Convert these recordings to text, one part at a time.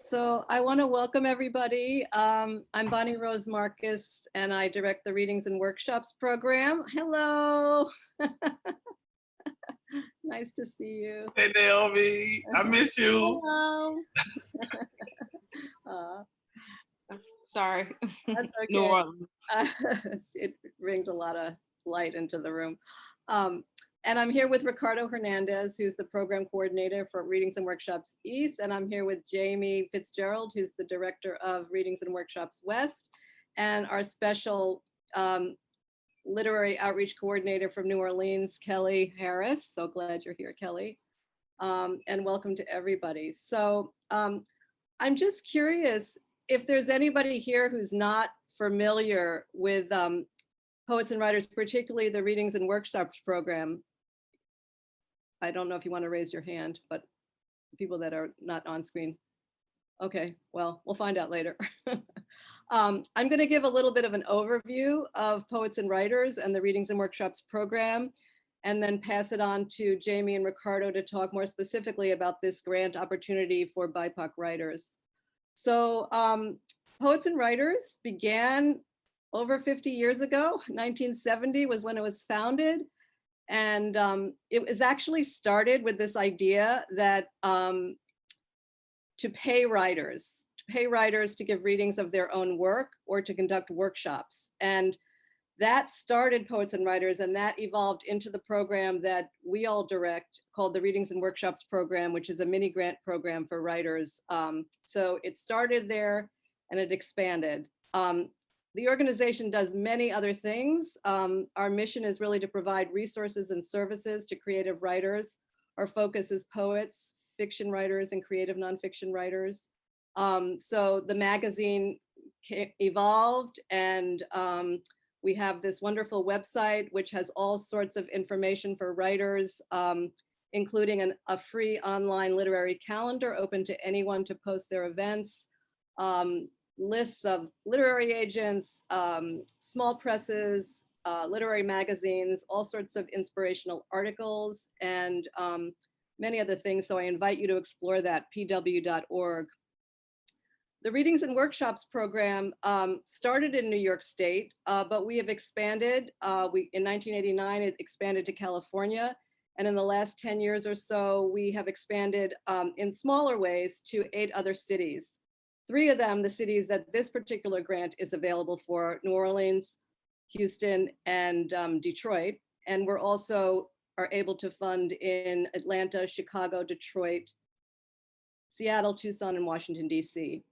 So I want to welcome everybody. I'm Bonnie Rose Marcus, and I direct the Readings and Workshops program. Hello. Nice to see you. Hey Naomi, I miss you. Hello. Uh, Sorry. that's New okay. Orleans. It brings a lot of light into the room. And I'm here with Ricardo Hernandez, who's the program coordinator for Readings and Workshops East. And I'm here with Jamie Fitzgerald, who's the director of Readings and Workshops West, and our special literary outreach coordinator from New Orleans, Kelly Harris. So glad you're here, Kelly. And welcome to everybody. So I'm just curious if there's anybody here who's not familiar with Poets and Writers, particularly the Readings and Workshops program. I don't know if you want to raise your hand, but people that are not on screen. Okay, well, we'll find out later. I'm going to give a little bit of an overview of Poets and Writers and the Readings and Workshops program, and then pass it on to Jamie and Ricardo to talk more specifically about this grant opportunity for BIPOC writers. So Poets and Writers began over 50 years ago. 1970 was when it was founded. And it was actually started with this idea that to pay writers to give readings of their own work or to conduct workshops. And that started Poets and Writers, and that evolved into the program that we all direct called the Readings and Workshops program, which is a mini grant program for writers. So it started there and it expanded. The organization does many other things. Our mission is really to provide resources and services to creative writers. Our focus is poets, fiction writers, and creative nonfiction writers. So the magazine evolved, and we have this wonderful website which has all sorts of information for writers, including a free online literary calendar open to anyone to post their events. Lists of literary agents, small presses, literary magazines, all sorts of inspirational articles, and many other things. So I invite you to explore that, pw.org. The Readings and Workshops program started in New York State, but we have expanded. In 1989, it expanded to California. And in the last 10 years or so, we have expanded in smaller ways to 8 other cities. 3 of them, the cities that this particular grant is available for: New Orleans, Houston, and Detroit. And we're also are able to fund in Atlanta, Chicago, Detroit, Seattle, Tucson, and Washington, DC.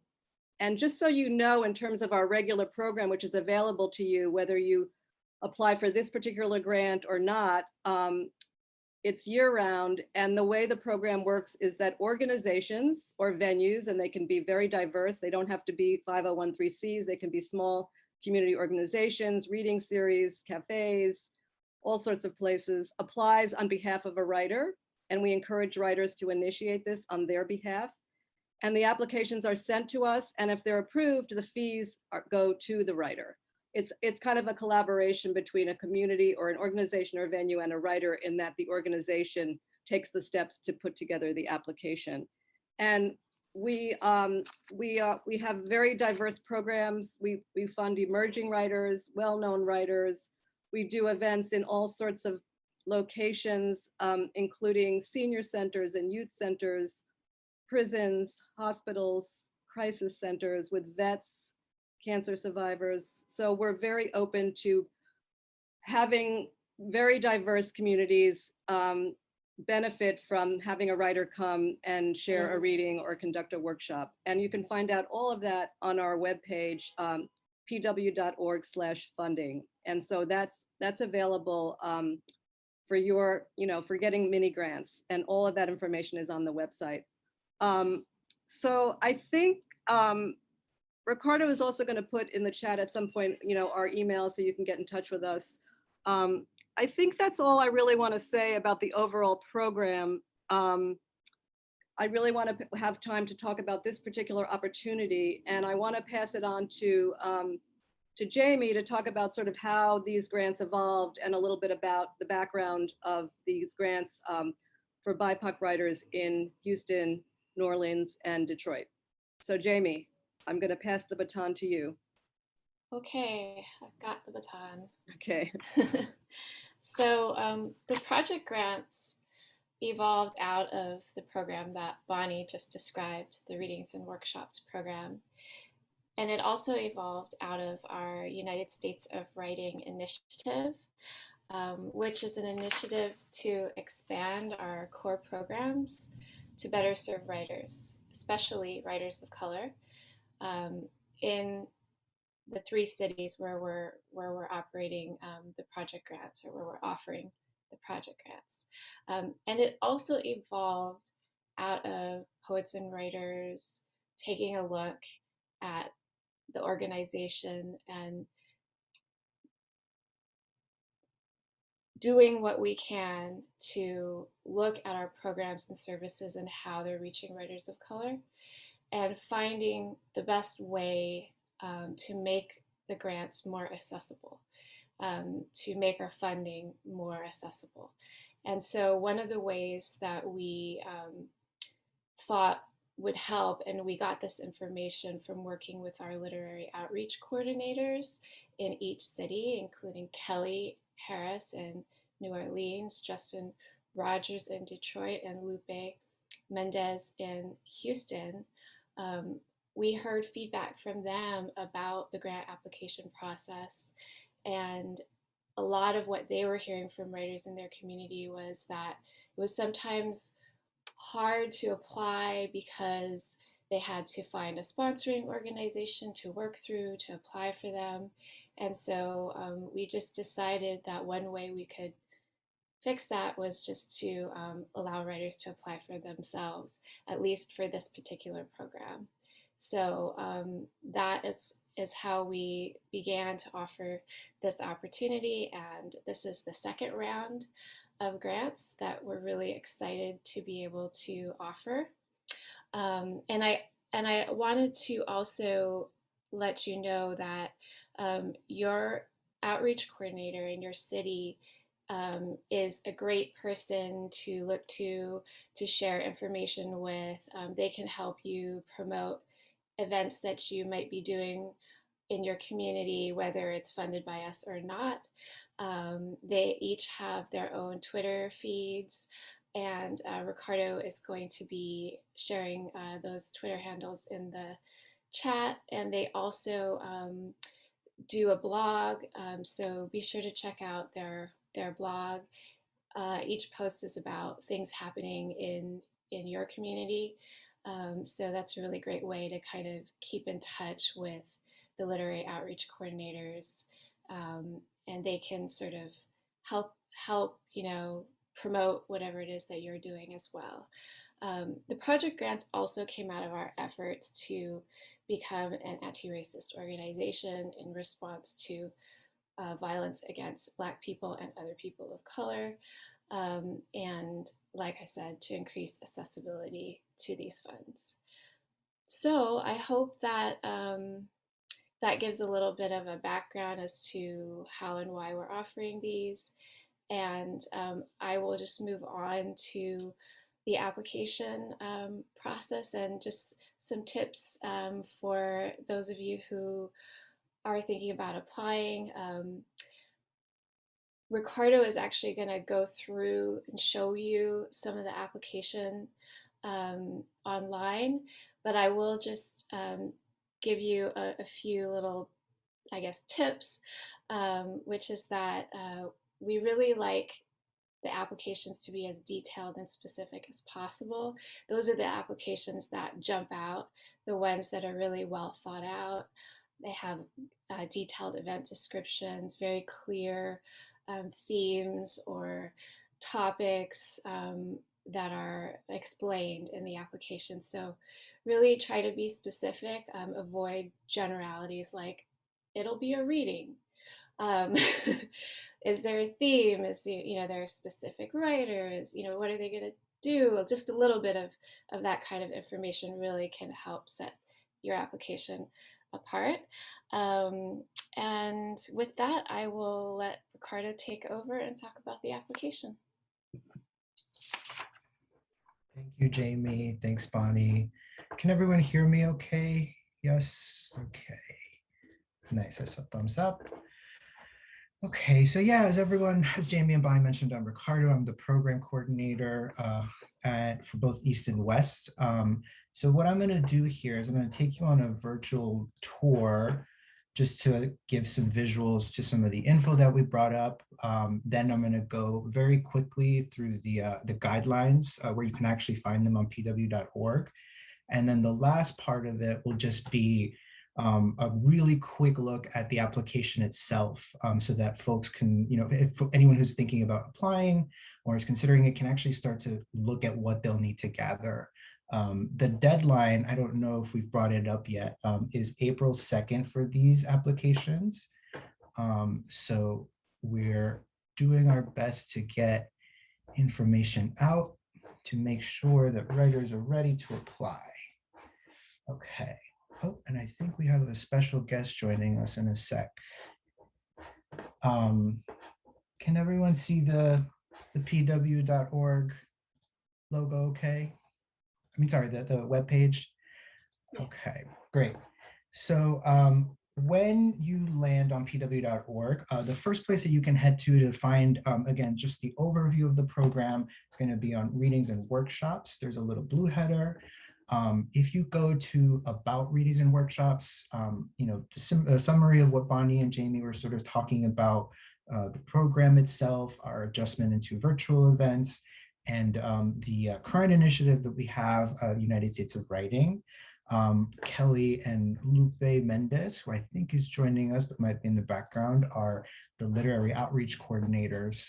And just so you know, in terms of our regular program, which is available to you, whether you apply for this particular grant or not, it's year-round, and the way the program works is that organizations or venues, and they can be very diverse, they don't have to be 501(c)(3)s, they can be small community organizations, reading series, cafes, all sorts of places, applies on behalf of a writer, and we encourage writers to initiate this on their behalf. And the applications are sent to us, and if they're approved, the fees go to the writer. It's kind of a collaboration between a community or an organization or venue and a writer, in that the organization takes the steps to put together the application. And we have very diverse programs. We fund emerging writers, well-known writers. We do events in all sorts of locations, including senior centers and youth centers, prisons, hospitals, crisis centers with vets, cancer survivors. So we're very open to having very diverse communities benefit from having a writer come and share a reading or conduct a workshop. And you can find out all of that on our webpage, pw.org/funding. And so that's available for your, for getting mini grants, and all of that information is on the website. So I think Ricardo is also going to put in the chat at some point, our email, so you can get in touch with us. I think that's all I really want to say about the overall program. I really want to have time to talk about this particular opportunity, and I want to pass it on to Jamie to talk about sort of how these grants evolved and a little bit about the background of these grants for BIPOC writers in Houston, New Orleans, and Detroit. So Jamie, I'm going to pass the baton to you. Okay, I've got the baton. Okay. So the project grants evolved out of the program that Bonnie just described, the Readings and Workshops program. And it also evolved out of our United States of Writing initiative, which is an initiative to expand our core programs to better serve writers, especially writers of color, in the 3 cities where we're operating the project grants, or where we're offering the project grants. And it also evolved out of poets and writers taking a look at the organization and doing what we can to look at our programs and services and how they're reaching writers of color, and finding the best way to make the grants more accessible, to make our funding more accessible. And so one of the ways that we thought would help, and we got this information from working with our literary outreach coordinators in each city, including Kelly Harris in New Orleans, Justin Rogers in Detroit, and Lupe Mendez in Houston. We heard feedback from them about the grant application process, and a lot of what they were hearing from writers in their community was that it was sometimes hard to apply because they had to find a sponsoring organization to work through to apply for them. And so we just decided that one way we could fix that was just to allow writers to apply for themselves, at least for this particular program. So that is how we began to offer this opportunity, and this is the second round of grants that we're really excited to be able to offer. And I wanted to also let you know that your outreach coordinator in your city is a great person to look to share information with. They can help you promote events that you might be doing in your community, whether it's funded by us or not. They each have their own Twitter feeds, and Ricardo is going to be sharing those Twitter handles in the chat. And they also do a blog, so be sure to check out their blog. Each post is about things happening in your community. So that's a really great way to kind of keep in touch with the literary outreach coordinators, and they can sort of help promote whatever it is that you're doing as well. The project grants also came out of our efforts to become an anti-racist organization in response to violence against Black people and other people of color, and like I said, to increase accessibility to these funds. So I hope that that gives a little bit of a background as to how and why we're offering these. And I will just move on to the application process and just some tips for those of you who are thinking about applying. Ricardo is actually going to go through and show you some of the application online, but I will just give you a few little, I guess, tips, which is that we really like the applications to be as detailed and specific as possible. Those are the applications that jump out, the ones that are really well thought out. They have detailed event descriptions, very clear themes or topics that are explained in the application. So really try to be specific, avoid generalities like it'll be a reading. Is there a theme? Is there are specific writers? What are they going to do? Just a little bit of that kind of information really can help set your application apart. And with that, I will let Ricardo take over and talk about the application. Thank you, Jamie. Thanks, Bonnie. Can everyone hear me okay? Yes, okay. Nice, I saw thumbs up. Okay, so yeah, as Jamie and Bonnie mentioned, I'm Ricardo. I'm the program coordinator for both East and West. So what I'm gonna do here is I'm gonna take you on a virtual tour just to give some visuals to some of the info that we brought up. Then I'm gonna go very quickly through the guidelines where you can actually find them on pw.org. And then the last part of it will just be a really quick look at the application itself so that folks can, if anyone who's thinking about applying or is considering it can actually start to look at what they'll need to gather. The deadline, I don't know if we've brought it up yet, is April 2nd for these applications. So we're doing our best to get information out to make sure that writers are ready to apply. Okay. Oh, and I think we have a special guest joining us in a sec. Can everyone see the pw.org logo okay? I mean, sorry, the webpage. Okay, great. So when you land on pw.org, the first place that you can head to find, again, just the overview of the program, it's going to be on readings and workshops. There's a little blue header. If you go to about readings and workshops, the summary of what Bonnie and Jamie were sort of talking about, the program itself, our adjustment into virtual events, and the current initiative that we have, United States of Writing. Kelly and Lupe Mendez, who I think is joining us but might be in the background, are the literary outreach coordinators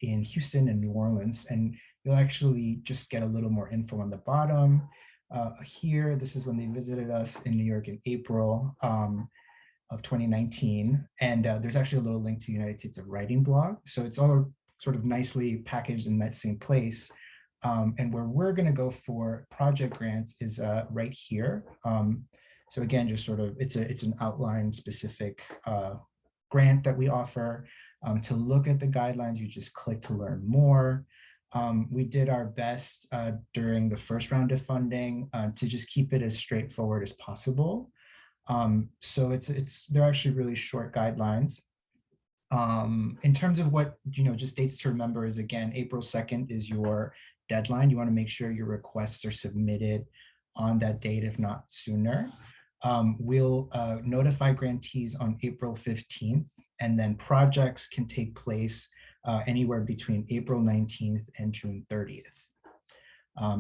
in Houston and New Orleans. And you'll actually just get a little more info on the bottom. Here, this is when they visited us in New York in April of 2019. And there's actually a little link to United States of Writing blog. So it's all sort of nicely packaged in that same place. And where we're going to go for project grants is right here. So again, just sort of, it's an outline specific grant that we offer. To look at the guidelines, you just click to learn more. We did our best during the first round of funding to just keep it as straightforward as possible. So they're actually really short guidelines. In terms of what, just dates to remember is, again, April 2nd is your deadline. You want to make sure your requests are submitted on that date, if not sooner. We'll notify grantees on April 15th, and then projects can take place anywhere between April 19th and June 30th.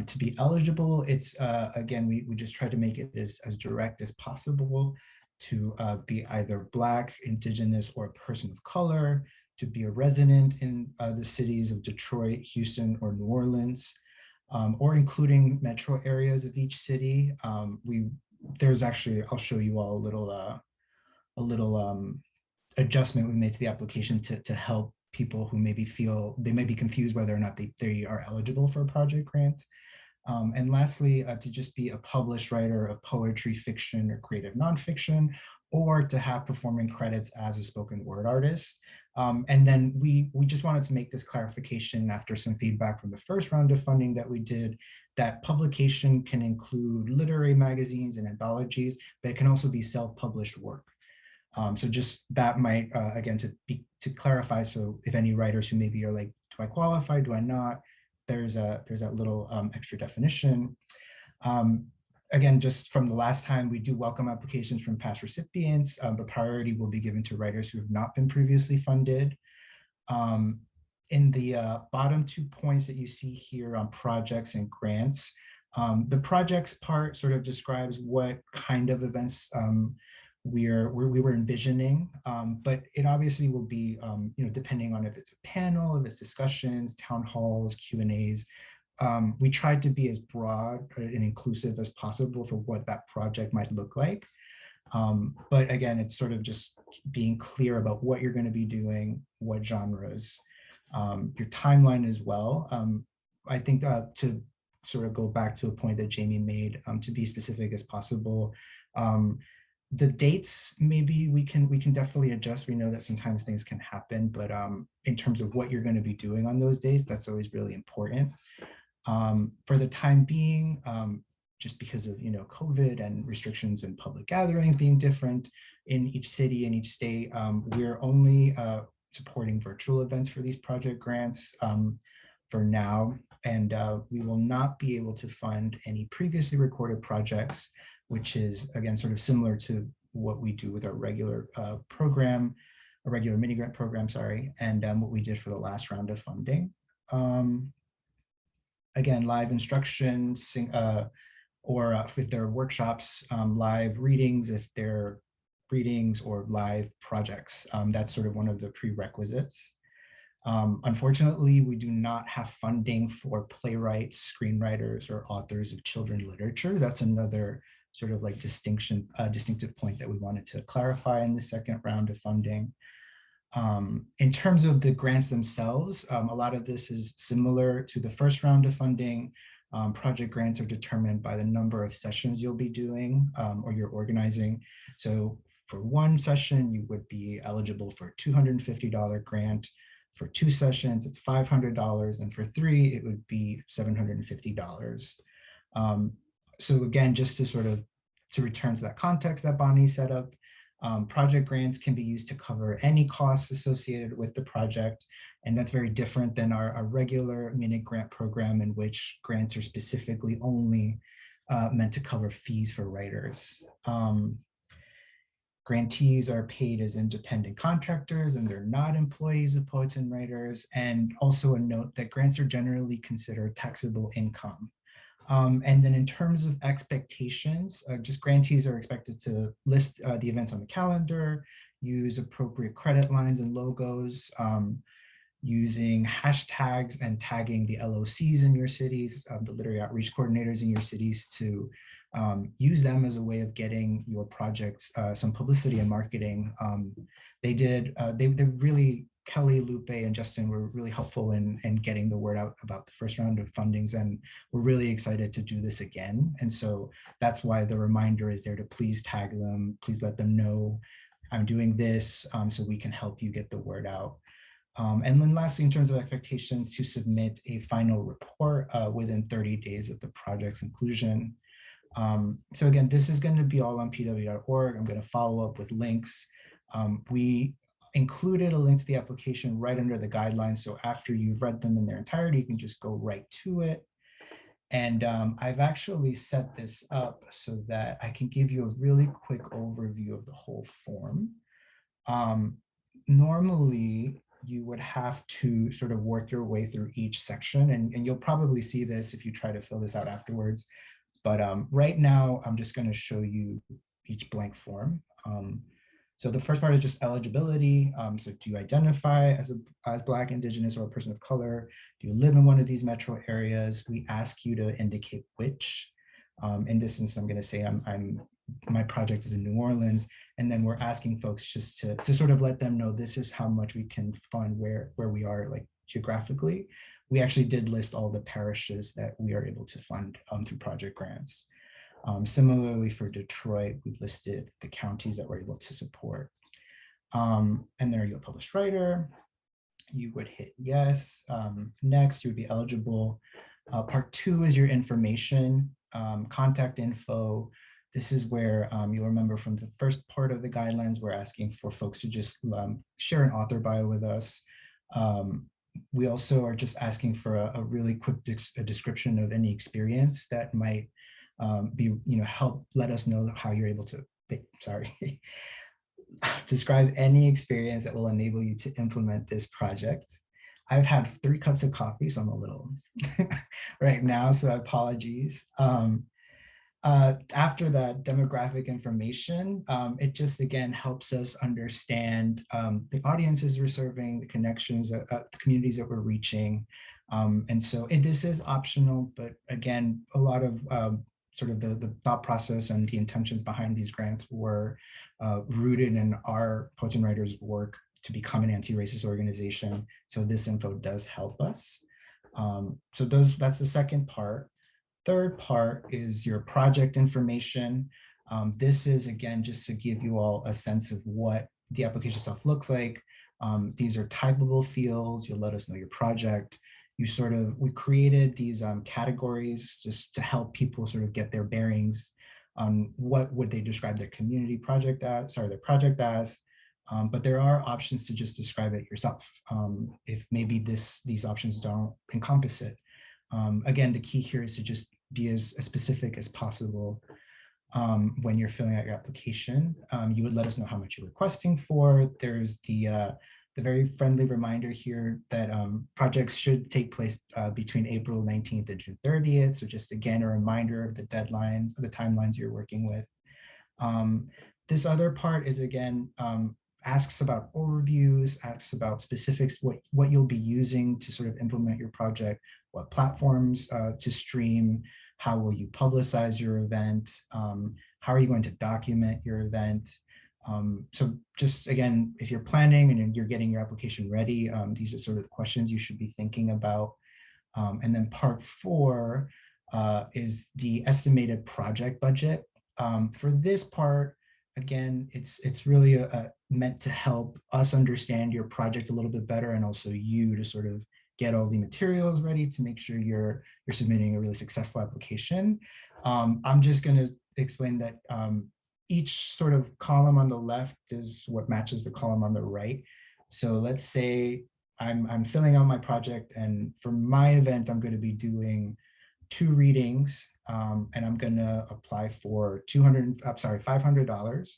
To be eligible, it's, again, we just try to make it as direct as possible, to be either Black, Indigenous, or a person of color, to be a resident in the cities of Detroit, Houston, or New Orleans, or including metro areas of each city. There's actually, I'll show you all a little adjustment we made to the application to help people who maybe feel, they may be confused whether or not they are eligible for a project grant. And lastly, to just be a published writer of poetry, fiction, or creative nonfiction, or to have performing credits as a spoken word artist. And then we just wanted to make this clarification after some feedback from the first round of funding that we did, that publication can include literary magazines and anthologies, but it can also be self-published work. So just that might, again, to clarify, so if any writers who maybe are like, do I qualify, do I not? There's that little extra definition. Again, just from the last time, we do welcome applications from past recipients, but priority will be given to writers who have not been previously funded. In the bottom 2 points that you see here on projects and grants, the projects part sort of describes what kind of events we were envisioning, but it obviously will be, depending on if it's a panel, if it's discussions, town halls, Q&As. We tried to be as broad and inclusive as possible for what that project might look like. But again, it's sort of just being clear about what you're going to be doing, what genres, your timeline as well. I think to sort of go back to a point that Jamie made, to be specific as possible. The dates, maybe we can definitely adjust. We know that sometimes things can happen, but in terms of what you're going to be doing on those days, that's always really important. For the time being, just because of, COVID and restrictions and public gatherings being different in each city and each state, we're only supporting virtual events for these project grants for now. And we will not be able to fund any previously recorded projects, which is, again, sort of similar to what we do with our regular program, a regular mini grant program, sorry, and what we did for the last round of funding. Again, live instruction, or if there are workshops, live readings, if they're readings or live projects. That's sort of one of the prerequisites. Unfortunately, we do not have funding for playwrights, screenwriters, or authors of children's literature. That's another sort of like distinctive point that we wanted to clarify in the second round of funding. In terms of the grants themselves, a lot of this is similar to the first round of funding. Project grants are determined by the number of sessions you'll be doing or you're organizing. So for one session, you would be eligible for a $250 grant. For 2 sessions, it's $500, and for 3, it would be $750. So again, just to return to that context that Bonnie set up, project grants can be used to cover any costs associated with the project, and that's very different than our regular mini grant program, in which grants are specifically only meant to cover fees for writers. Grantees are paid as independent contractors, and they're not employees of poets and writers. And also a note that grants are generally considered taxable income. And then in terms of expectations, just grantees are expected to list the events on the calendar, use appropriate credit lines and logos, using hashtags and tagging the LOCs in your cities, the literary outreach coordinators in your cities, to use them as a way of getting your projects some publicity and marketing. They really, Kelly, Lupe, and Justin were really helpful in getting the word out about the first round of fundings, and we're really excited to do this again. And so that's why the reminder is there to please tag them, please let them know I'm doing this, so we can help you get the word out. And then lastly, in terms of expectations, to submit a final report within 30 days of the project's conclusion. So again, this is going to be all on pw.org. I'm going to follow up with links. We included a link to the application right under the guidelines. So after you've read them in their entirety, you can just go right to it. And I've actually set this up so that I can give you a really quick overview of the whole form. Normally, you would have to sort of work your way through each section, and you'll probably see this if you try to fill this out afterwards. But right now, I'm just going to show you each blank form. So the first part is just eligibility. So do you identify as Black, Indigenous, or a person of color? Do you live in one of these metro areas? We ask you to indicate which. In this instance, I'm going to say my project is in New Orleans, and then we're asking folks just to sort of let them know this is how much we can fund where we are, like, geographically. We actually did list all the parishes that we are able to fund through project grants. Similarly, for Detroit, we listed the counties that we're able to support. And then, are you a published writer? You would hit yes. Next, you would be eligible. Part 2 is your information, contact info. This is where you'll remember from the first part of the guidelines, we're asking for folks to just share an author bio with us. We also are just asking for a really quick description of any experience that might help let us know how you're able to, describe any experience that will enable you to implement this project. I've had 3 cups of coffee, so I'm a little right now, so apologies. After that demographic information, it just, again, helps us understand the audiences we're serving, the connections, the communities that we're reaching. And so this is optional, but again, a lot of sort of the thought process and the intentions behind these grants were rooted in our Poets and Writers work to become an anti-racist organization. So this info does help us. So that's the second part. Third part is your project information. This is, again, just to give you all a sense of what the application itself looks like. These are typable fields. You'll let us know your project. we created these categories just to help people sort of get their bearings on what would they describe their community project as, their project as. But there are options to just describe it yourself if maybe these options don't encompass it. Again, the key here is to just be as specific as possible when you're filling out your application. You would let us know how much you're requesting for. There's the very friendly reminder here that projects should take place between April 19th and June 30th. So just again, a reminder of the deadlines, of the timelines you're working with. This other part is again, asks about overviews, asks about specifics, what you'll be using to sort of implement your project, what platforms to stream, how will you publicize your event, how are you going to document your event. So just again, if you're planning and you're getting your application ready, these are sort of the questions you should be thinking about. And then part 4 is the estimated project budget. For this part, again, it's really meant to help us understand your project a little bit better, and also you to sort of get all the materials ready to make sure you're submitting a really successful application. I'm just going to explain that each sort of column on the left is what matches the column on the right. So let's say I'm filling out my project, and for my event, I'm going to be doing 2 readings, and I'm going to apply for $500.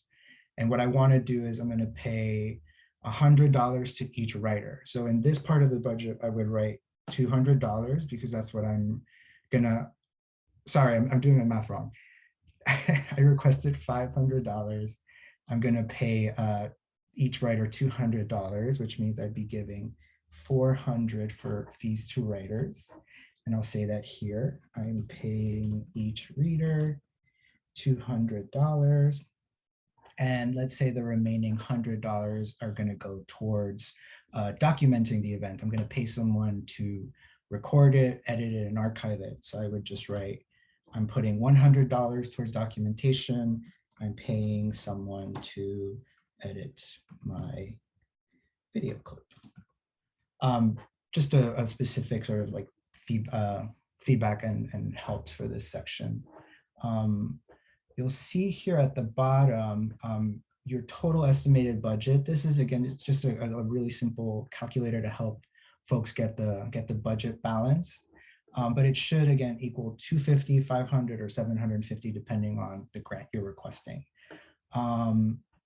And what I want to do is I'm going to pay $100 to each writer. So in this part of the budget, I would write $200 because that's what I'm gonna, sorry, I'm doing the math wrong. I requested $500. I'm gonna pay each writer $200, which means I'd be giving $400 for these 2 writers. And I'll say that here, I'm paying each reader $200. And let's say the remaining $100 are going to go towards documenting the event. I'm going to pay someone to record it, edit it, and archive it. So I would just write, I'm putting $100 towards documentation. I'm paying someone to edit my video clip. Just a specific sort of like feedback and helps for this section. You'll see here at the bottom, your total estimated budget. This is, again, it's just a really simple calculator to help folks get the budget balanced. But it should, again, equal $250, $500, or $750, depending on the grant you're requesting.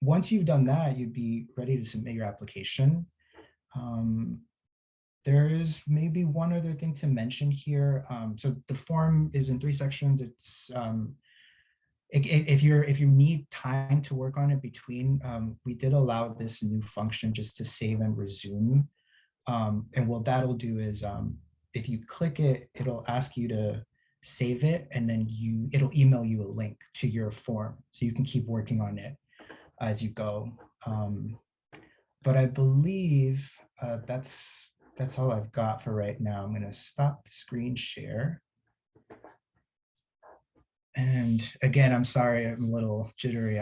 Once you've done that, you'd be ready to submit your application. There is maybe one other thing to mention here. So the form is in 3 sections. It's if you need time to work on it between, we did allow this new function just to save and resume. And what that'll do is if you click it, it'll ask you to save it, and then it'll email you a link to your form so you can keep working on it as you go. But I believe that's all I've got for right now. I'm going to stop the screen share. And again, I'm sorry, I'm a little jittery.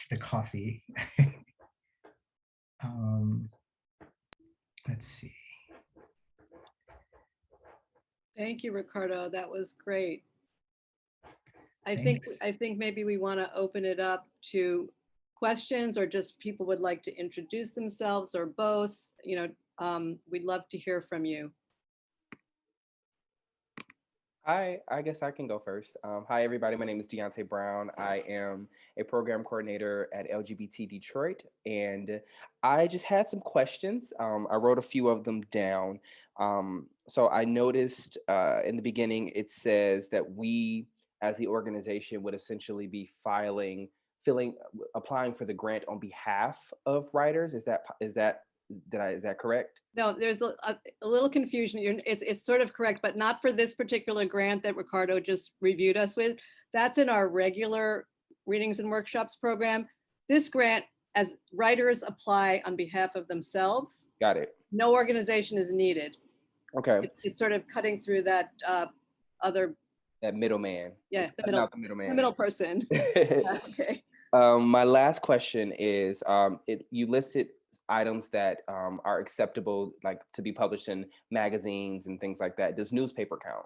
The coffee. Let's see. Thank you, Ricardo. That was great. I Thanks. think maybe we want to open it up to questions, or just people would like to introduce themselves, or both. We'd love to hear from you. Hi, I guess I can go first. Hi, everybody. My name is Deontay Brown. I am a program coordinator at LGBT Detroit, and I just had some questions. I wrote a few of them down. So I noticed in the beginning, it says that we, as the organization, would essentially be applying for the grant on behalf of writers. Is that correct? No, there's a little confusion. It's sort of correct, but not for this particular grant that Ricardo just reviewed us with. That's in our regular readings and workshops program. This grant, as writers apply on behalf of themselves. Got it. No organization is needed. Okay. It's sort of cutting through that other. That middleman. Yeah, the middleman. The middle person. Okay. My last question is, you listed items that are acceptable, like to be published in magazines and things like that? Does newspaper count?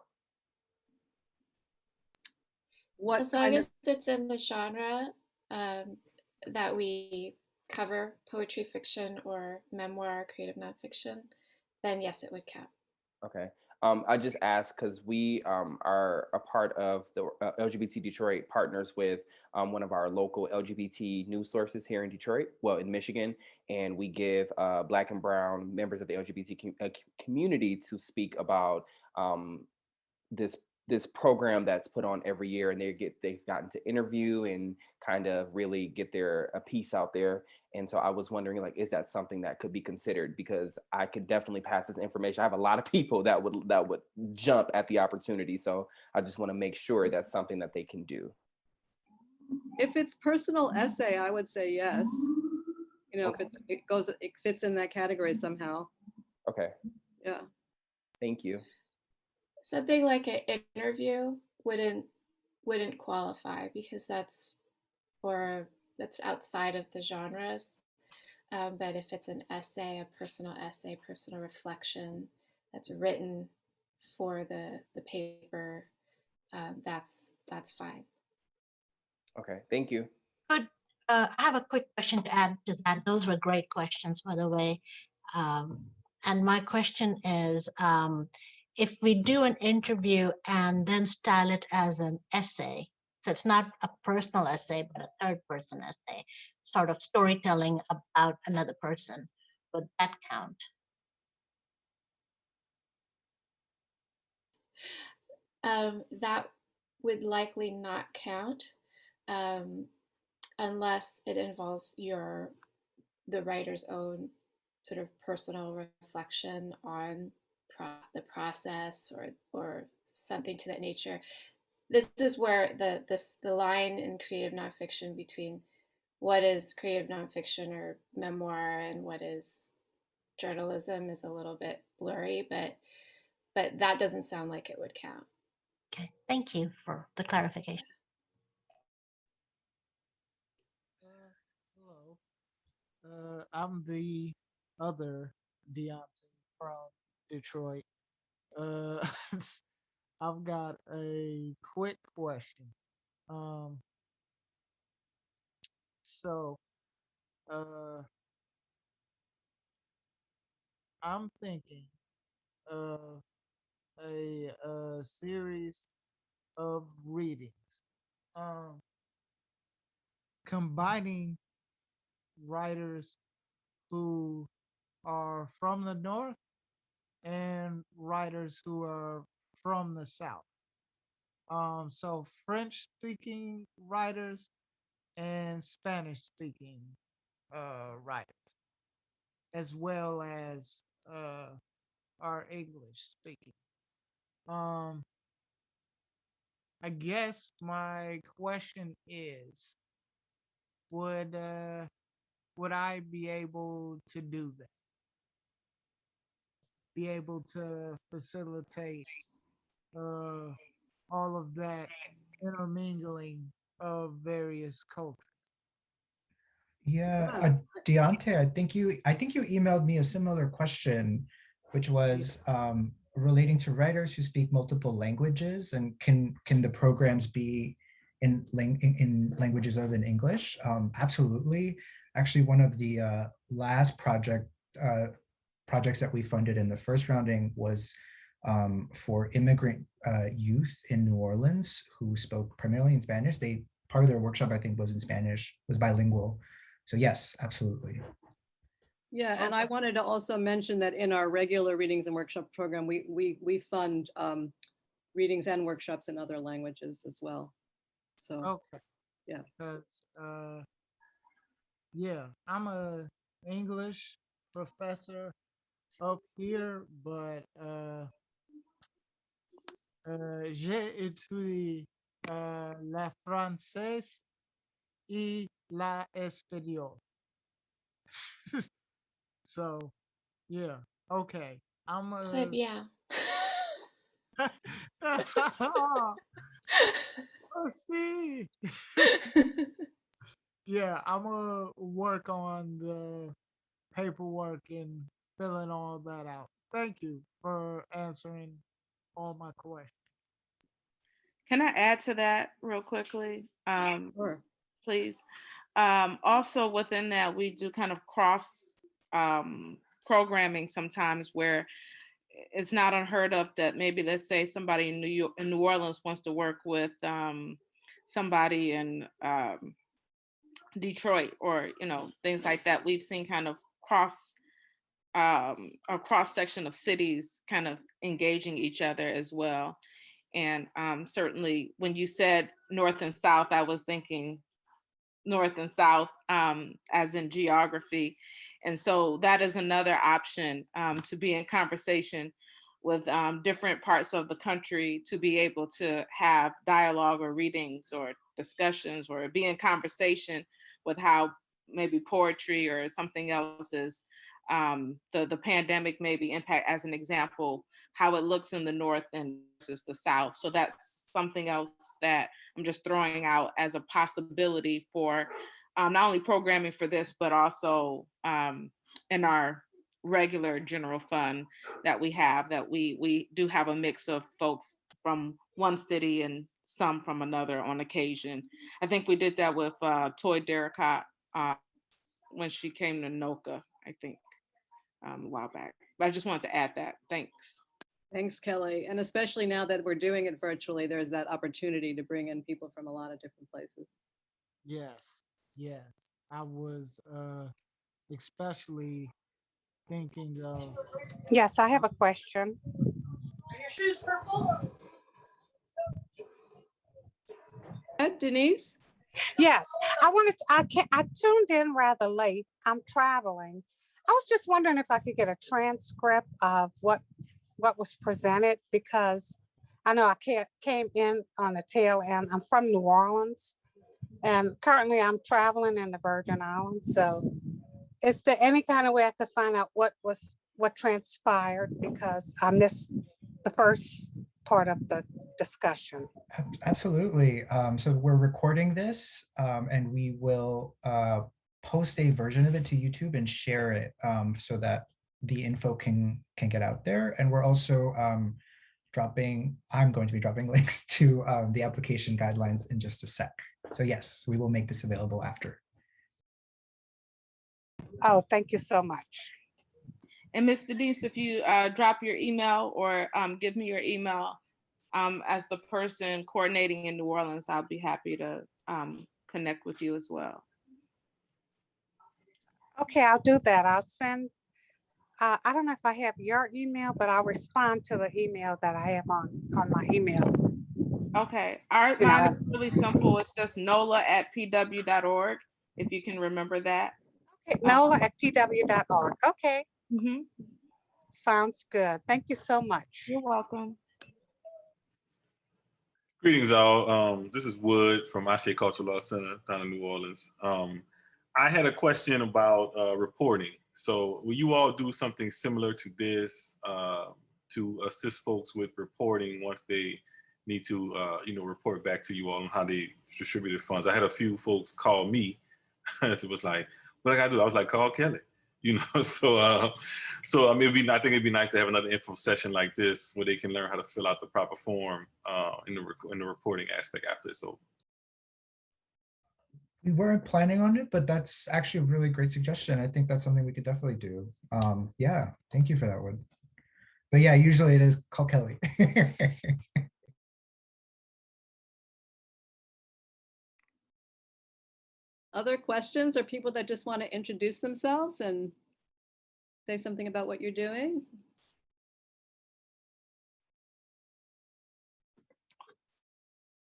What As long kind of, as it's in the genre that we cover, poetry, fiction, or memoir, creative nonfiction, then yes, it would count. Okay. I just asked because we are a part of the LGBT Detroit partners with one of our local LGBT news sources here in Detroit, well, in Michigan, and we give Black and Brown members of the LGBT community to speak about this this program that's put on every year, and they've gotten to interview and kind of really get their a piece out there. And so I was wondering, like, is that something that could be considered? Because I could definitely pass this information. I have a lot of people that would jump at the opportunity, so I just want to make sure that's something that they can do. if it's personal essay, I would say yes. You know, Okay. if it fits in that category somehow. Okay, Yeah. thank you. Something like an interview wouldn't qualify because that's outside of the genres. But if it's an essay, a personal reflection that's written for the paper, that's fine. Okay, thank you. Good. I have a quick question to add to that. Those were great questions, by the way. And my question is, if we do an interview and then style it as an essay, so it's not a personal essay, but a third person essay, sort of storytelling about another person, would that count? That would likely not count unless it involves the writer's own sort of personal reflection on the process or something to that nature. This is where the line in creative nonfiction between what is creative nonfiction or memoir and what is journalism is a little bit blurry, but that doesn't sound like it would count. Okay, thank you for the clarification. Hello. I'm the other Deontay from Detroit. Uh, I've got a quick question. Um, so, uh, I'm thinking of a series of readings, um, combining writers who are from the North and writers who are from the South. So French speaking writers and Spanish speaking writers, as well as our English speaking. Um, I guess my question is, would uh, would I be able to do that? Be able to facilitate uh, all of that intermingling of various cultures? Yeah, Yeah. Deontay, I think you emailed me a similar question, which was relating to writers who speak multiple languages, and can the programs be in languages other than English? Absolutely. Actually, one of the last projects that we funded in the first rounding was for immigrant youth in New Orleans who spoke primarily in Spanish. Part of their workshop, I think, was in Spanish, was bilingual. So yes, absolutely. Yeah, and I wanted to also mention that in our regular readings and workshop program, we fund readings and workshops in other languages as well. So Okay. yeah. Because yeah, I'm a English professor up here, but j'ai étudié la française et la espagnol. So yeah, okay. I'm Très a bien. oh, see. Yeah, I'm gonna work on the paperwork and filling all that out. Thank you for answering all my questions. Can I add to that real quickly, Sure. please? Also within that, we do kind of cross programming sometimes where it's not unheard of that maybe, let's say, somebody in New Orleans wants to work with somebody in Detroit, or things like that. We've seen kind of a cross section of cities kind of engaging each other as well. And certainly when you said North and South, I was thinking North and South, as in geography. And so that is another option, to be in conversation with different parts of the country, to be able to have dialogue or readings or discussions, or be in conversation with how maybe poetry or something else is, the pandemic maybe impact, as an example, how it looks in the North and versus the South. So that's something else that I'm just throwing out as a possibility for not only programming for this, but also in our regular general fund that we have, that we do have a mix of folks from one city and some from another on occasion. I think we did that with Toy Derricott when she came to NOCA, I think, a while back. But I just wanted to add that. Thanks. Thanks, Kelly. And especially now that we're doing it virtually, there's that opportunity to bring in people from a lot of different places. Yes, yes. I was especially thinking of Yes, I have a question. Denise? Yes, I tuned in rather late. I'm traveling. I was just wondering if I could get a transcript of what was presented, because I know came in on the tail end. I'm from New Orleans, and currently I'm traveling in the Virgin Islands. So is there any kind of way I could find out what transpired, because I missed the first part of the discussion? Absolutely. So we're recording this, and we will post a version of it to YouTube and share it, so that the info can get out there. And we're also I'm going to be dropping links to the application guidelines in just a sec. So yes, we will make this available after. Oh, thank you so much. And Ms. Denise, if you drop your email or give me your email, as the person coordinating in New Orleans, I'll be happy to connect with you as well. Okay, I'll do that. I'll send, I don't know if I have your email, but I'll respond to the email that I have on my email. Okay, mine is really simple. It's just nola@pw.org, if you can remember that. Okay, nola@pw.org. Okay. Mm-hmm. Sounds good. Thank you so much. You're welcome. Greetings, all. This is Wood from Ashe Cultural Law Center down in New Orleans. I had a question about reporting. So will you all do something similar to this to assist folks with reporting once they need to report back to you all on how they distributed funds? I had a few folks call me. It was like, what I gotta do? I was like, call Kelly. So I mean, I think it'd be nice to have another info session like this where they can learn how to fill out the proper form in the reporting aspect after it's over. We weren't planning on it, but that's actually a really great suggestion. I think that's something we could definitely do. Yeah, thank you for that one. But yeah, usually it is call Kelly. Other questions or people that just want to introduce themselves and say something about what you're doing?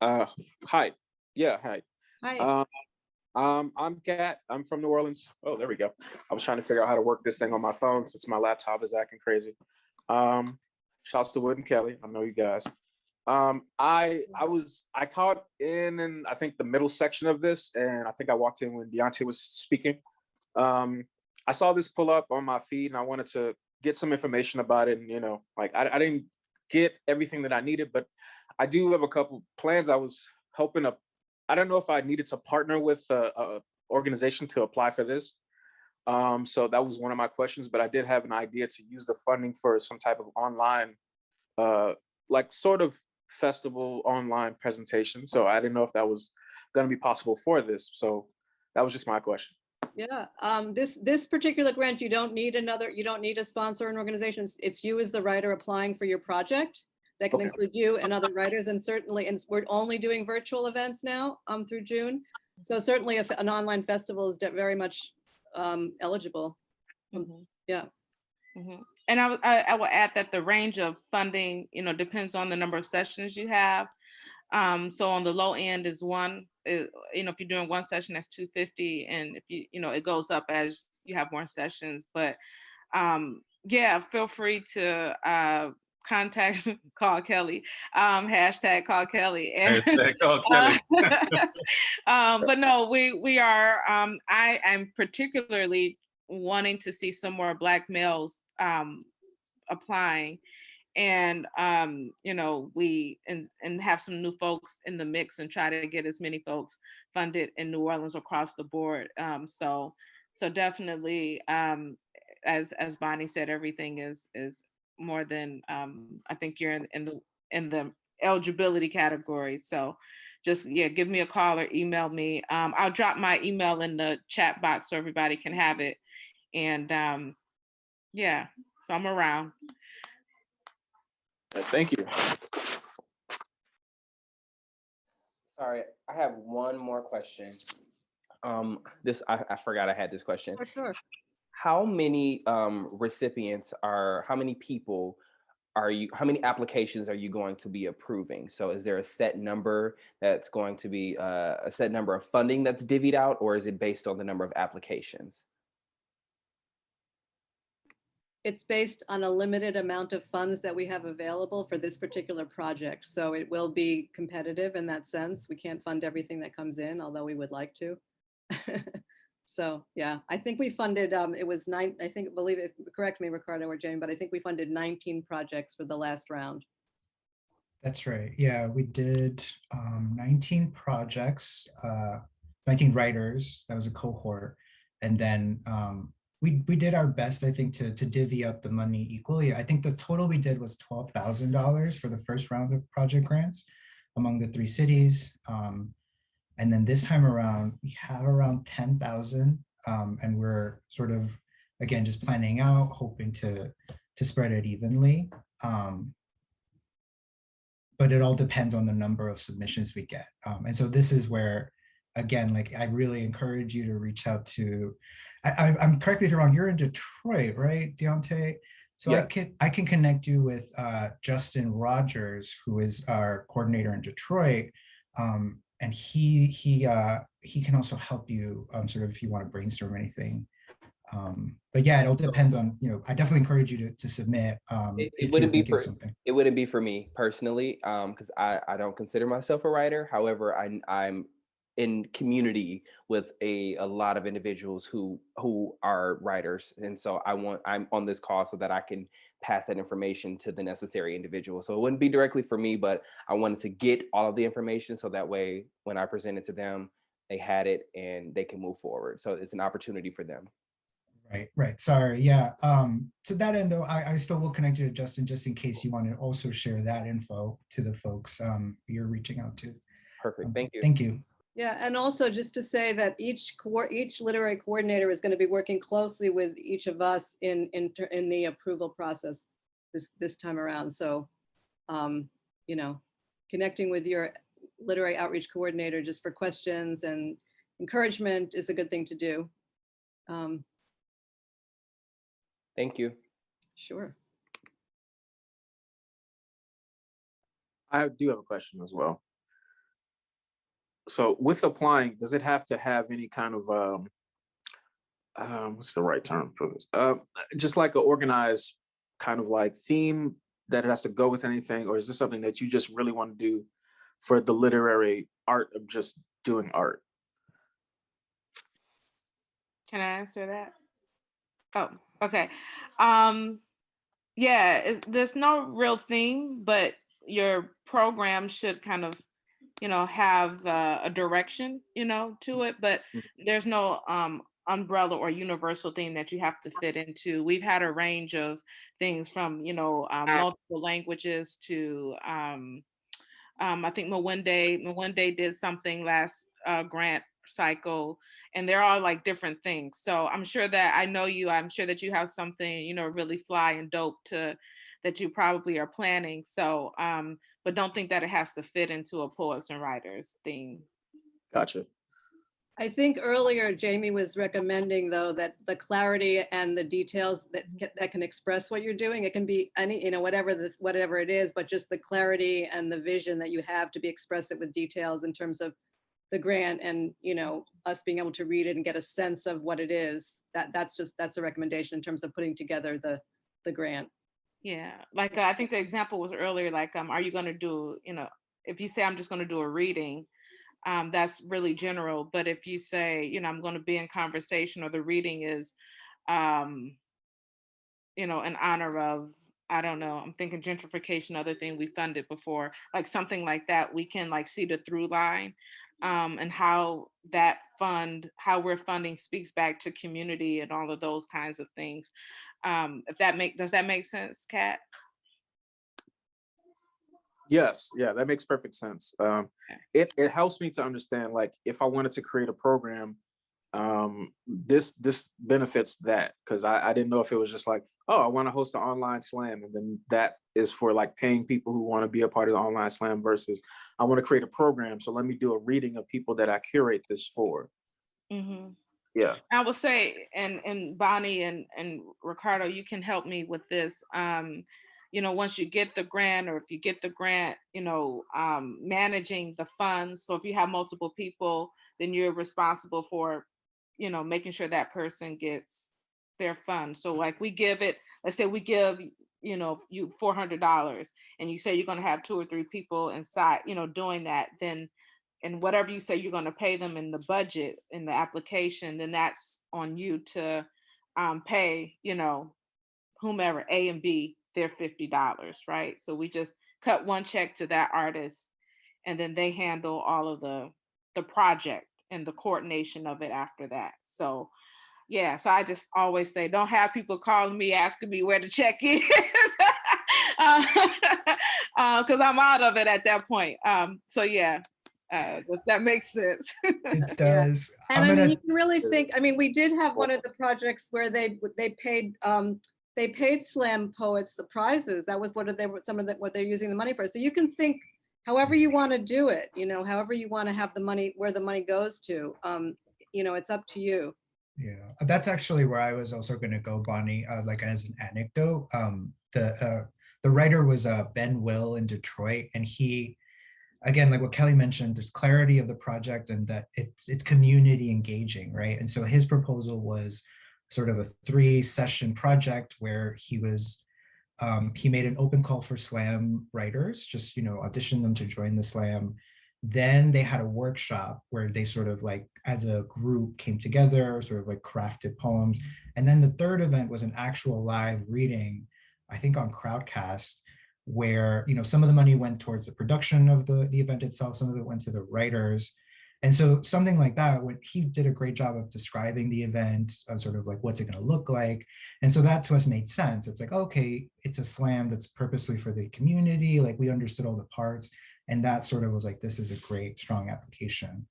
Hi. Yeah, hi. Hi. I'm Kat. I'm from New Orleans. Oh, there we go. I was trying to figure out how to work this thing on my phone since my laptop is acting crazy. Shouts to Wood and Kelly. I know you guys. I caught in I think the middle section of this, and I think I walked in when Deontay was speaking. I saw this pull up on my feed, and I wanted to get some information about it. And I didn't get everything that I needed, but I do have a couple plans. I was hoping to. I don't know if I needed to partner with a organization to apply for this. So that was one of my questions, but I did have an idea to use the funding for some type of online, like sort of festival online presentation. So I didn't know if that was going to be possible for this. So that was just my question. Yeah, this particular grant, you don't need a sponsor or an organization. It's you as the writer applying for your project. That can Okay. include you and other writers, and certainly, and we're only doing virtual events now through June. So certainly an online festival is very much eligible. Mhm. Yeah. Mhm. And I will add that the range of funding, depends on the number of sessions you have. So on the low end is one, if you're doing one session, that's $250, and if it goes up as you have more sessions. But yeah, feel free to contact call Kelly, hashtag call Kelly. And Hashtag call Kelly. but no, we are. I am particularly wanting to see some more Black males applying, and we and have some new folks in the mix and try to get as many folks funded in New Orleans across the board. So definitely, as Bonnie said, everything is more than, I think you're in the eligibility category. So just, yeah, give me a call or email me. I'll drop my email in the chat box so everybody can have it. And yeah, so I'm around. Thank you. Sorry, I have one more question. I forgot I had this question. For sure. How many recipients how many people how many applications are you going to be approving? So is there a set number that's going to be a set number of funding that's divvied out, or is it based on the number of applications? It's based on a limited amount of funds that we have available for this particular project. So it will be competitive in that sense. We can't fund everything that comes in, although we would like to. So yeah, I think we funded, it was believe it, correct me, Ricardo or Jane, but I think we funded 19 projects for the last round. That's right. Yeah, we did 19 projects, 19 writers. That was a cohort. And then we did our best, I think, to divvy up the money equally. I think the total we did was $12,000 for the first round of project grants among the 3 cities. And then this time around, we have around 10,000, and we're sort of, again, just planning out, hoping to spread it evenly. But it all depends on the number of submissions we get. And so this is where, again, like I really encourage you to reach out to, I'm correct me if you're wrong, you're in Detroit, right, Deontay? So yeah. I can connect you with Justin Rogers, who is our coordinator in Detroit. And he can also help you sort of if you want to brainstorm anything. But yeah, it all depends on, I definitely encourage you to submit. It wouldn't be for something. It wouldn't be for me personally, because I don't consider myself a writer. However, I'm in community with a lot of individuals who are writers, and so I'm on this call so that I can pass that information to the necessary individual. So it wouldn't be directly for me, but I wanted to get all of the information so that way when I present it to them, they had it and they can move forward. So it's an opportunity for them. Right. Sorry. Yeah. To that end, though, I still will connect you to Justin just in case you want to also share that info to the folks you're reaching out to. Perfect. Thank you. Thank you. Yeah, and also just to say that each literary coordinator is going to be working closely with each of us in the approval process this time around. So, connecting with your literary outreach coordinator just for questions and encouragement is a good thing to do. Thank you. Sure. I do have a question as well. So with applying, does it have to have any kind of, what's the right term for this? Just like an organized kind of like theme that it has to go with anything, or is this something that you just really want to do for the literary art of just doing art? Can I answer that? Oh, okay. Yeah, there's no real theme, but your program should kind of, have a direction, to it, but there's no umbrella or universal thing that you have to fit into. We've had a range of things from, multiple languages to, I think Mwende did something last grant cycle, and they're all like different things. So I'm sure that I'm sure that you have something, really fly and dope that you probably are planning. So, but don't think that it has to fit into a poets and writers theme. Gotcha. I think earlier Jamie was recommending though that the clarity and the details that can express what you're doing, it can be any, whatever it is, but just the clarity and the vision that you have to be expressed it with details in terms of the grant and, us being able to read it and get a sense of what it is. That's a recommendation in terms of putting together the grant. Yeah, like I think the example was earlier, like, are you going to do, if you say I'm just going to do a reading, that's really general. But if you say, I'm going to be in conversation, or the reading is, in honor of, I don't know, I'm thinking gentrification, other thing we funded before, like something like that, we can like see the through line, and how how we're funding speaks back to community and all of those kinds of things. Does that make sense, Kat? Yes, yeah, that makes perfect sense. It helps me to understand, like, if I wanted to create a program, this benefits that, because I didn't know if it was just like, oh, I want to host an online slam, and then that is for like paying people who want to be a part of the online slam, versus I want to create a program, so let me do a reading of people that I curate this for. Mm-hmm. Yeah, I will say, and Bonnie and Ricardo, you can help me with this. Once you get the grant, or if you get the grant, managing the funds. So if you have multiple people, then you're responsible for, making sure that person gets their funds. So like let's say we give, you $400, and you say you're going to have 2 or 3 people inside, doing that, then, and whatever you say you're going to pay them in the budget, in the application, then that's on you to pay, whomever, A and B, their $50, right? So we just cut one check to that artist, and then they handle all of the project and the coordination of it after that. So yeah, so I just always say, don't have people calling me asking me where the check is, because I'm out of it at that point. So yeah, if that makes sense. It does. And I mean, you can really think, we did have one of the projects where they paid slam poets the prizes. That was what they're using the money for. So you can think however you want to do it, however you want to have the money, where the money goes to, it's up to you. Yeah, that's actually where I was also going to go, Bonnie. Like as an anecdote, the writer was Ben Will in Detroit, and he, again, like what Kelly mentioned, there's clarity of the project and that it's community engaging, right? And so his proposal was sort of a 3-session project where he made an open call for slam writers, just audition them to join the slam. Then they had a workshop where they sort of like as a group came together, sort of like crafted poems. And then the third event was an actual live reading, I think on Crowdcast, where some of the money went towards the production of the event itself, some of it went to the writers. And so something like that, when he did a great job of describing the event, sort of like what's it going to look like. And so that to us made sense. It's like, okay, it's a slam that's purposely for the community. Like we understood all the parts, and that sort of was like, this is a great, strong application.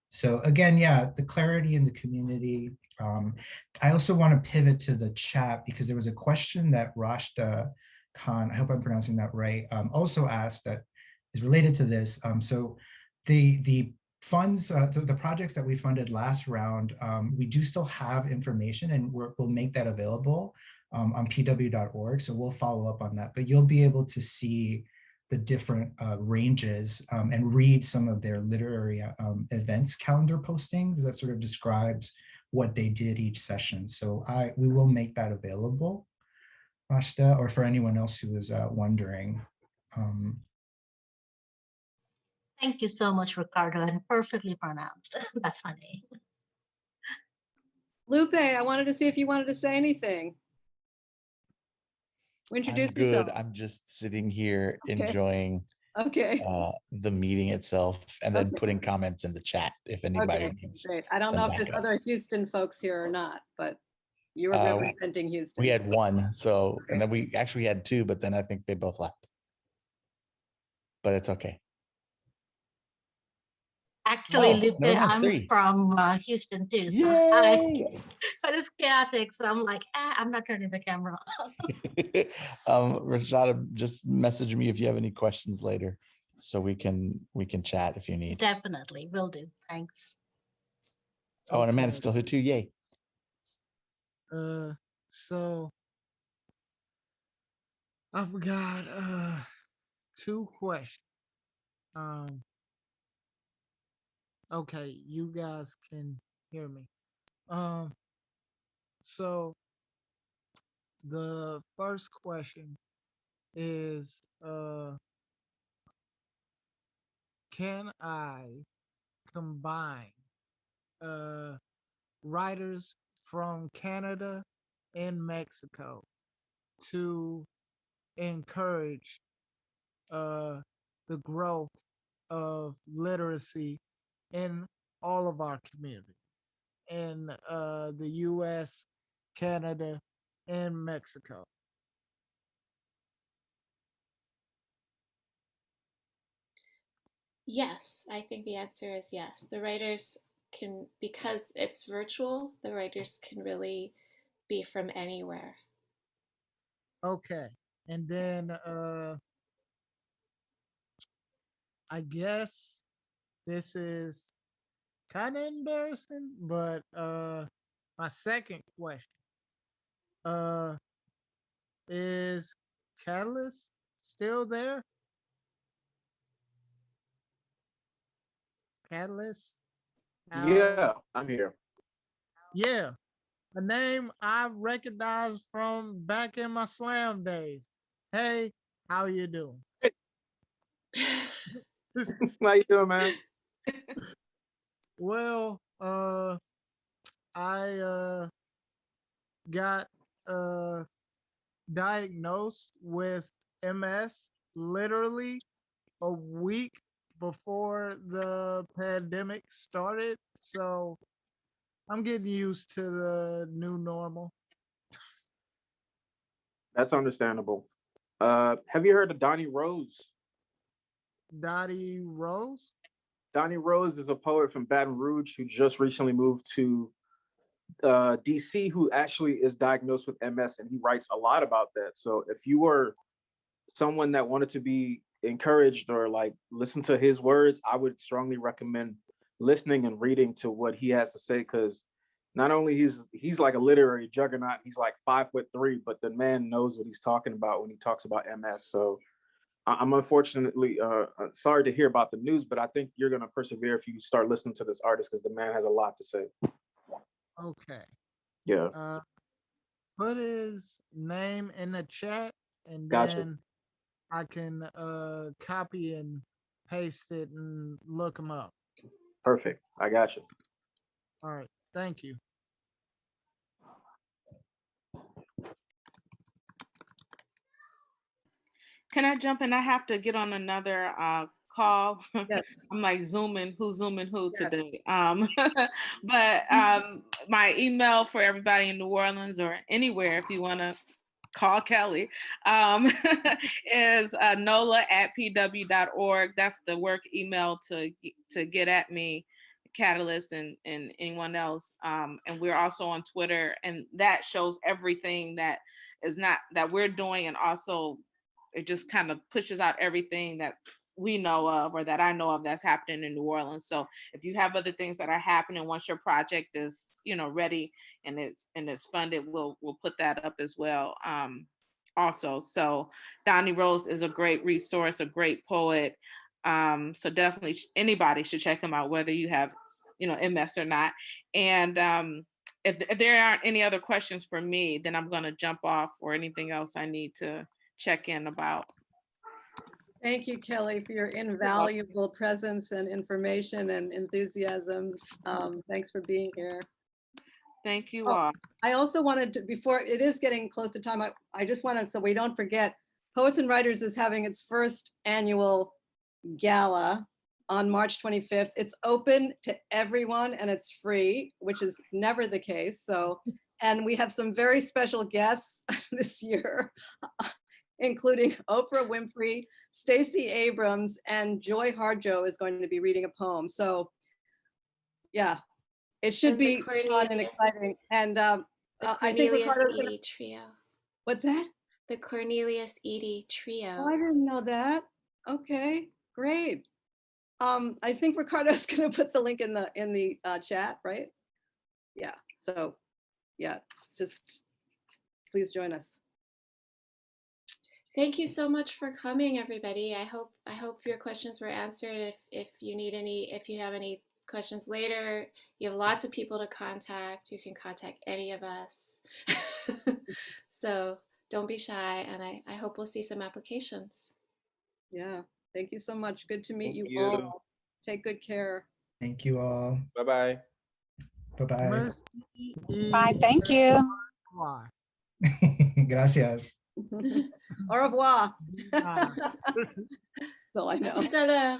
So again, yeah, the clarity in the community. I also want to pivot to the chat because there was a question that Rashta Khan, I hope I'm pronouncing that right, also asked that is related to this. So the funds, the projects that we funded last round, we do still have information, and we'll make that available on pw.org. So we'll follow up on that, but you'll be able to see the different ranges and read some of their literary events calendar postings that sort of describes what they did each session. So we will make that available, Rashta, or for anyone else who is wondering. Thank you so much, Ricardo, and perfectly pronounced. That's funny. Lupe, I wanted to see if you wanted to say anything. Introduce I'm good. yourself. I'm just sitting here Okay. enjoying Okay. the meeting itself, and then Okay. putting comments in the chat if anybody Okay, needs. great. I don't some know if there's backup. other Houston folks here or not, but you were Uh, representing Houston. We had so- one, so, Okay. and then we actually had two, but then I think they both left. But it's okay. Actually, Oh, Lupe, never mind, I'm 3. from Houston too, so hi. Yay! But it's chaotic, so I'm like, I'm not turning the camera on. Rashada, just message me if you have any questions later, so we can chat if you need. Definitely, will do. Thanks. Oh, and Amanda's Okay. still here too. Yay! So I've got 2 questions. Okay, you guys can hear me. So the first question is can I combine writers from Canada and Mexico to encourage the growth of literacy in all of our communities in the US, Canada, and Mexico? Yes, I think the answer is yes. The writers can, because it's virtual, the writers can really be from anywhere. Okay. And then I guess this is kind of embarrassing, but my second question uh is Catalyst still there? Catalyst? Yeah, I'm here. Yeah, a name I recognize from back in my slam days. Hey, how you doing? How you doing, man? Well, I got diagnosed with MS literally a week before the pandemic started. So I'm getting used to the new normal. That's understandable. Have you heard of Donnie Rose? Dottie Rose? Donnie Rose is a poet from Baton Rouge who just recently moved to DC, who actually is diagnosed with MS, and he writes a lot about that. So if you were someone that wanted to be encouraged or like listen to his words, I would strongly recommend listening and reading to what he has to say, because not only he's like a literary juggernaut, he's like 5'3", but the man knows what he's talking about when he talks about MS. So I'm unfortunately sorry to hear about the news, but I think you're gonna persevere if you start listening to this artist, because the man has a lot to say. Okay. Yeah, Put his name in the chat and gotcha. then I can copy and paste it and look him up. Perfect. I got you. All right. Thank you. Can I jump in? I have to get on another call. Yes. I'm like zooming who Yes. today. But my email for everybody in New Orleans or anywhere, if you want to call Kelly, is nola@pw.org. That's the work email to get at me, Catalyst, and anyone else. And we're also on Twitter, and that shows everything that is not that we're doing, and also it just kind of pushes out everything that we know of or that I know of that's happening in New Orleans. So if you have other things that are happening, once your project is, ready and it's funded, we'll put that up as well. Also, so Donnie Rose is a great resource, a great poet. So definitely anybody should check him out, whether you have, MS or not. And if there aren't any other questions for me, then I'm going to jump off, or anything else I need to check in about. Thank you, Kelly, for your invaluable presence and information and enthusiasm. Thanks for being here. Thank you all. I also wanted to, before it is getting close to time, I just wanted, so we don't forget, Poets and Writers is having its first annual gala on March 25th. It's open to everyone and it's free, which is never the case. So, and we have some very special guests this year, including Oprah Winfrey, Stacey Abrams, and Joy Harjo is going to be reading a poem. So yeah, it should And the be fun and Cornelius- exciting. And The I think Cornelius Ricardo's gonna, Edie trio. what's that? The Cornelius Edie Oh, trio. I didn't know that. Okay, great. I think Ricardo's gonna put the link in the chat, right? Yeah, so yeah, just please join us. Thank you so much for coming, everybody. I hope your questions were answered. If you have any questions later, you have lots of people to contact. You can contact any of us. So don't be shy, and I hope we'll see some applications. Yeah, thank you so much. Good to meet Thank you you. all. Take good care. Thank you all. Bye-bye. Bye-bye. Merci Bye, et thank you. revoir. Gracias. Au revoir. Ah. That's all I À know. tout à l'heure.